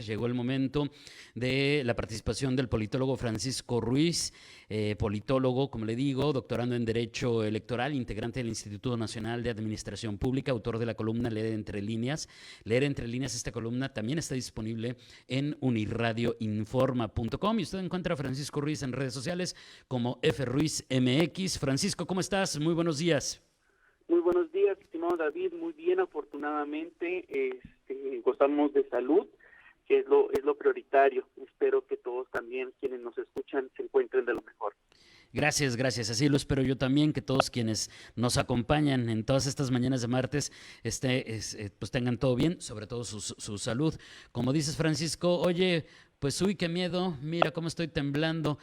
Llegó el momento de la participación del politólogo Francisco Ruiz, politólogo, como le digo, doctorando en Derecho Electoral, integrante del Instituto Nacional de Administración Pública, autor de la columna Leer Entre Líneas. Leer Entre Líneas, esta columna también está disponible en unirradioinforma.com y usted encuentra a Francisco Ruiz en redes sociales como FRuizMX. Francisco, ¿cómo estás? Muy buenos días. Muy buenos días, estimado David. Muy bien, afortunadamente, gozamos de salud, que es lo prioritario. Espero que todos también, quienes nos escuchan, se encuentren de lo mejor. Gracias, gracias. Así lo espero yo también, que todos quienes nos acompañan en todas estas mañanas de martes pues tengan todo bien, sobre todo su salud. Como dices, Francisco, oye, pues uy, qué miedo, mira cómo estoy temblando.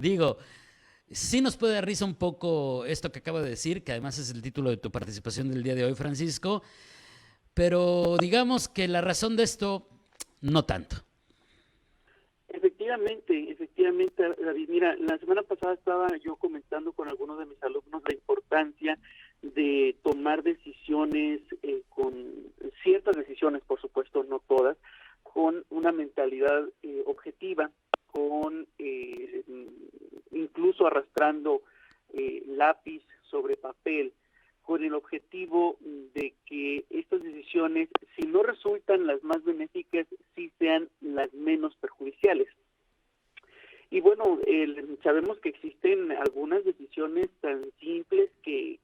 Digo, sí nos puede dar risa un poco esto que acabo de decir, que además es el título de tu participación del día de hoy, Francisco, pero digamos que la razón de esto, no tanto. Efectivamente, David. Mira, la semana pasada estaba yo comentando con algunos de mis alumnos la importancia de tomar decisiones, con ciertas decisiones, por supuesto, no todas, con una mentalidad objetiva, con incluso arrastrando lápiz sobre papel, con el objetivo de que estas decisiones, si no resultan las más benéficas, sí sean las menos perjudiciales. Y bueno, sabemos que existen algunas decisiones tan simples que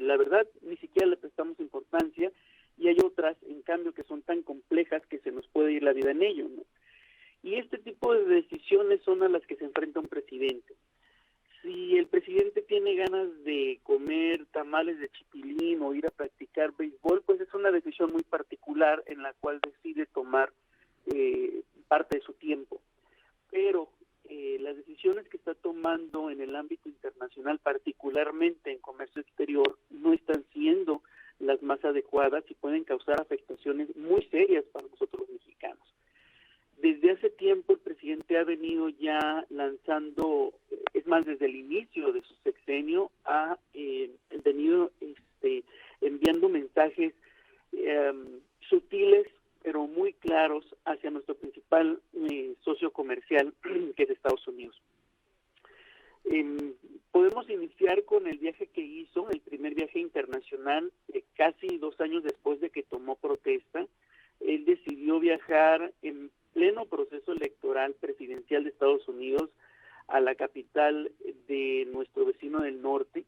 la verdad ni siquiera le prestamos importancia, y hay otras, en cambio, que son tan complejas que se nos puede ir la vida en ello, ¿no? Y este tipo de decisiones son a las que se enfrenta un presidente. Si el presidente tiene ganas de comer tamales de chipilín o ir a practicar béisbol, pues es una decisión muy particular en la cual decide tomar parte de su tiempo. Pero las decisiones que está tomando en el ámbito internacional, particularmente en comercio exterior, no están siendo las más adecuadas y pueden causar afectaciones muy serias para nosotros los mexicanos. Desde hace tiempo el presidente ha venido ya lanzando, es más, desde el inicio de su sexenio, ha venido enviando mensajes sutiles, pero muy claros hacia nuestro principal socio comercial, que es Estados Unidos. Podemos iniciar con el viaje que hizo, el primer viaje internacional, casi 2 años después de que tomó protesta. Él decidió viajar en pleno proceso electoral presidencial de Estados Unidos a la capital de nuestro vecino del norte.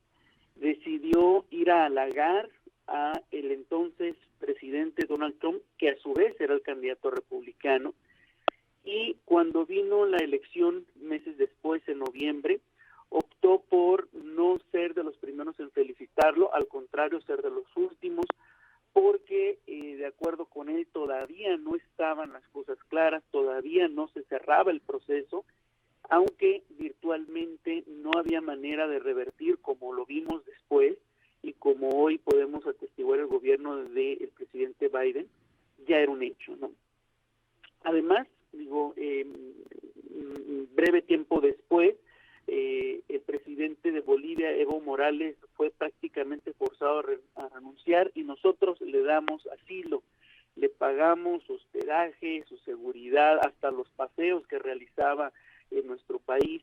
Decidió ir a halagar a el entonces presidente Donald Trump, que a su vez era el candidato republicano, y cuando vino la elección meses después, en noviembre, optó por no ser de los primeros en felicitarlo, al contrario, ser de los últimos, porque de acuerdo con él todavía no estaban las cosas claras, todavía no se cerraba el proceso, aunque virtualmente no había manera de revertir, como lo vimos después y como hoy podemos atestiguar el gobierno del presidente Biden, ya era un hecho, ¿no? Además, breve tiempo después, el presidente de Bolivia, Evo Morales, fue prácticamente forzado a renunciar, y nosotros le damos asilo, le pagamos su hospedaje, su seguridad, hasta los paseos que realizaba en nuestro país.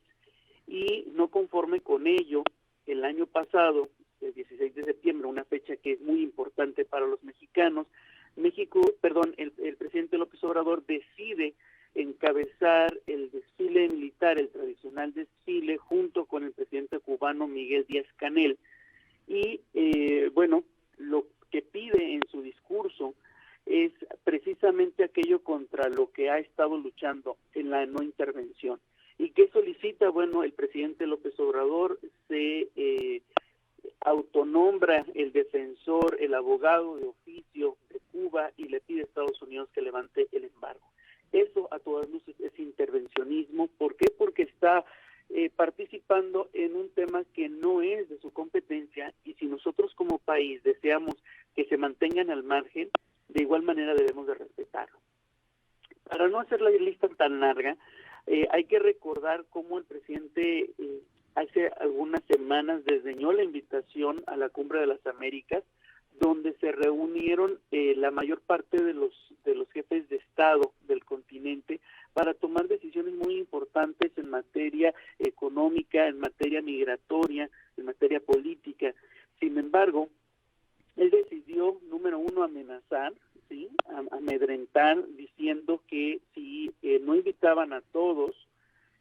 Y no conforme con ello, el año pasado, el 16 de septiembre, una fecha que es muy importante para los mexicanos, el presidente López Obrador decide encabezar el desfile militar, el tradicional desfile, junto con el presidente cubano Miguel Díaz-Canel. Y lo que pide en su discurso es precisamente aquello contra lo que ha estado luchando en la no intervención. ¿Y qué solicita? Bueno, el presidente López Obrador se autonombra el defensor, el abogado de oficio de Cuba, y le pide a Estados Unidos que levante el embargo. Eso a todas luces es intervencionismo. ¿Por qué? Porque está participando en un tema que no es de su competencia, y si nosotros como país deseamos que se mantengan al margen, de igual manera debemos de respetarlo. Para no hacer la lista tan larga, hay que recordar cómo el presidente hace algunas semanas desdeñó la invitación a la Cumbre de las Américas, donde se reunieron la mayor parte de los jefes de Estado del continente para tomar decisiones muy importantes en materia económica, en materia migratoria, en materia política. Sin embargo, él decidió, número uno, amenazar, ¿sí?, amedrentar, diciendo que si no invitaban a todos,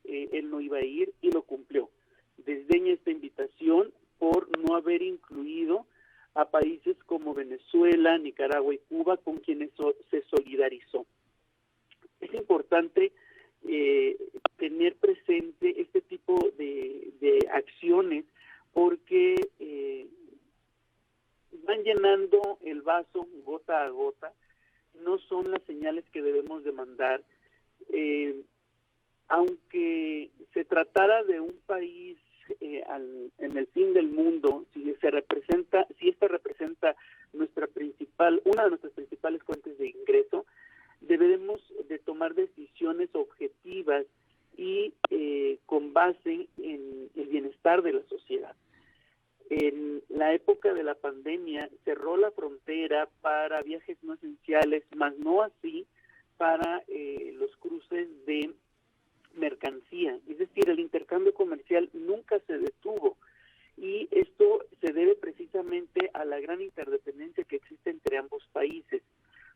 él no iba a ir, y lo cumplió. Desdeña esta invitación por no haber incluido a países como Venezuela, Nicaragua y Cuba, con quienes se solidarizó. Es importante tener presente este tipo de acciones porque van llenando el vaso gota a gota, no son las señales que debemos de mandar. Aunque se tratara de un país en el fin del mundo, si esta representa una de nuestras principales fuentes de ingreso, debemos de tomar decisiones objetivas y con base en el bienestar de la sociedad. En la época de la pandemia cerró la frontera para viajes no esenciales, más no así para los cruces de mercancía, es decir, el intercambio comercial nunca se detuvo, y esto se debe precisamente a la gran interdependencia que existe entre ambos países.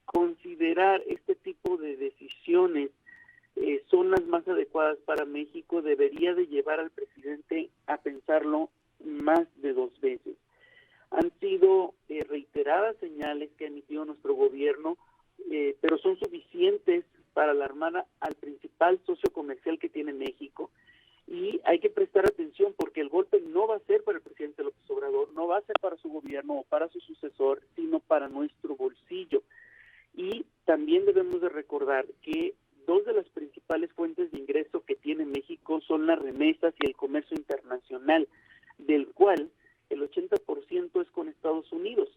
Considerar este tipo de decisiones son las más adecuadas para México debería de llevar al presidente a pensarlo más de 2 veces. Han sido reiteradas señales que ha emitido nuestro gobierno, pero son suficientes para alarmar al principal socio comercial que tiene México, y hay que prestar atención porque el golpe no va a ser para el presidente López Obrador, no va a ser para su gobierno o para su sucesor, sino para nuestro bolsillo. Y también debemos de recordar que 2 de las principales fuentes de ingreso que tiene México son las remesas y el comercio internacional, del cual el 80% es con Estados Unidos.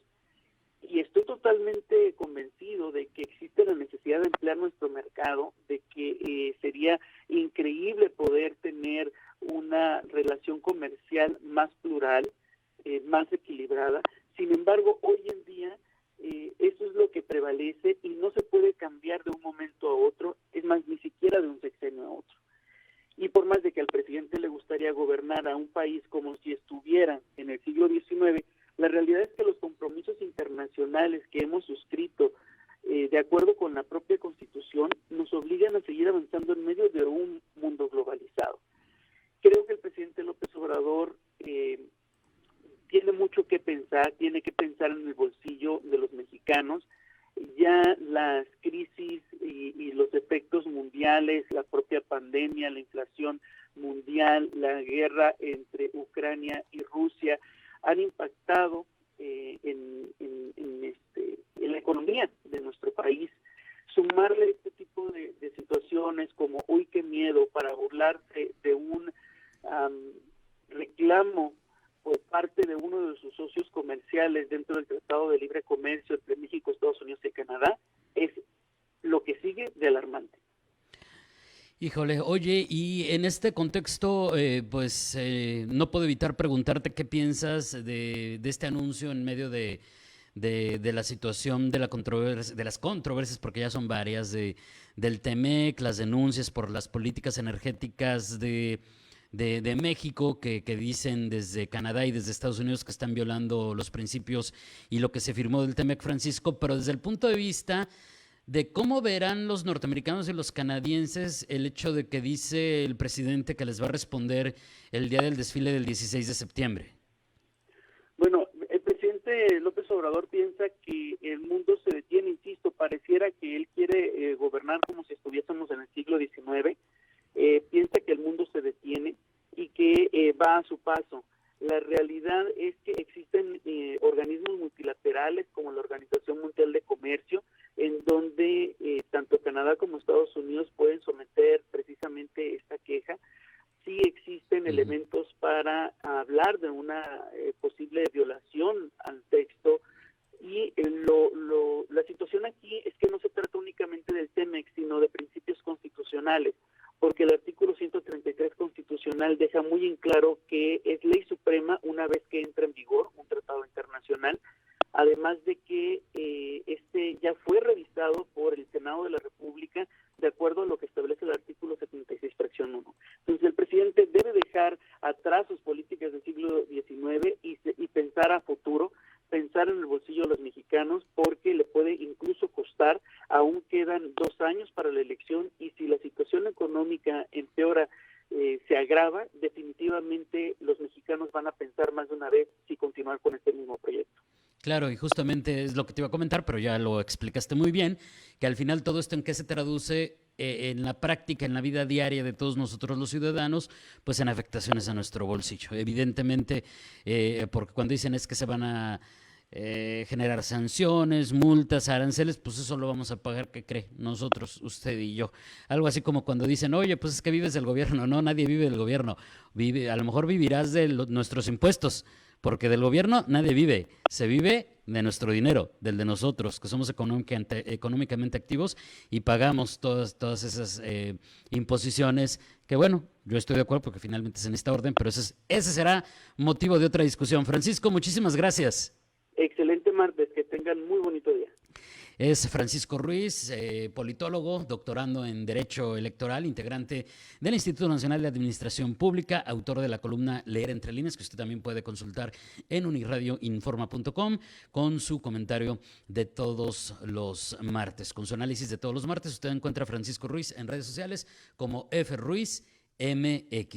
Y estoy totalmente convencido de que existe la necesidad de emplear nuestro mercado, de que sería increíble poder tener una relación comercial más plural, más equilibrada. Sin embargo, hoy en día eso es lo que prevalece y no se puede cambiar de un momento a otro, es más, ni siquiera de un sexenio a otro. Y por más de que al presidente le gustaría gobernar a un país como si estuviera en el siglo XIX, la realidad es que los compromisos internacionales que hemos suscrito, de acuerdo con la propia Constitución, nos obligan a seguir avanzando en medio de un mundo globalizado. Creo que el presidente López Obrador tiene mucho que pensar, tiene que pensar en el bolsillo de los mexicanos. Ya las crisis y los efectos mundiales, la propia pandemia, la inflación mundial, la guerra entre Ucrania y Rusia, han impactado en la economía de nuestro país. Sumarle este tipo de situaciones como uy, qué miedo, para burlarse de un reclamo por parte de uno de sus socios comerciales dentro del Tratado de Libre Comercio entre México, Estados Unidos y Canadá, es lo que sigue de alarmante. Híjole, oye, y en este contexto, no puedo evitar preguntarte qué piensas de este anuncio en medio de la situación de las controversias, porque ya son varias, del TEMEC, las denuncias por las políticas energéticas de México, que dicen desde Canadá y desde Estados Unidos que están violando los principios y lo que se firmó del TEMEC, Francisco, pero desde el punto de vista de cómo verán los norteamericanos y los canadienses el hecho de que dice el presidente que les va a responder el día del desfile del 16 de septiembre. Bueno, el presidente López Obrador piensa que el mundo se detiene, insisto, pareciera que él quiere gobernar como si estuviésemos en el siglo XIX, piensa que el mundo se detiene y que va a su paso. La realidad es que existen organismos multilaterales como la Organización Mundial de Comercio, en donde tanto Canadá como Estados Unidos pueden someter precisamente esta queja. Sí existen elementos para hablar de una posible violación al texto, y la situación aquí es que no se trata únicamente del TEMEC, sino de principios constitucionales, porque el artículo 133 constitucional deja muy en claro que es ley suprema una vez que entra en vigor un tratado internacional. Además, además de que este ya fue revisado por el Senado de la República de acuerdo a lo que establece el artículo 76, fracción 1. Entonces el presidente debe dejar atrás sus políticas del siglo XIX y pensar a futuro, pensar en el bolsillo de los mexicanos, porque le puede incluso costar. Aún quedan 2 años para la elección, y si la situación económica empeora, se agrava, definitivamente los mexicanos van a pensar más de una vez si continuar con este mismo proyecto. Claro, y justamente es lo que te iba a comentar, pero ya lo explicaste muy bien, que al final todo esto en qué se traduce en la práctica, en la vida diaria de todos nosotros los ciudadanos, pues en afectaciones a nuestro bolsillo. Evidentemente, porque cuando dicen es que se van a generar sanciones, multas, aranceles, pues eso lo vamos a pagar, ¿qué cree? Nosotros, usted y yo. Algo así como cuando dicen, oye, pues es que vives del gobierno. No, nadie vive del gobierno. A lo mejor vivirás de nuestros impuestos, porque del gobierno nadie vive. Se vive de nuestro dinero, del de nosotros, que somos económicamente activos y pagamos todas esas imposiciones, que bueno, yo estoy de acuerdo porque finalmente es en esta orden, pero ese será motivo de otra discusión. Francisco, muchísimas gracias. Excelente martes, que tengan muy bonito día. Es Francisco Ruiz, politólogo, doctorando en Derecho Electoral, integrante del Instituto Nacional de Administración Pública, autor de la columna Leer entre líneas, que usted también puede consultar en unirradioinforma.com, con su comentario de todos los martes, con su análisis de todos los martes. Usted encuentra a Francisco Ruiz en redes sociales como F. Ruiz MX.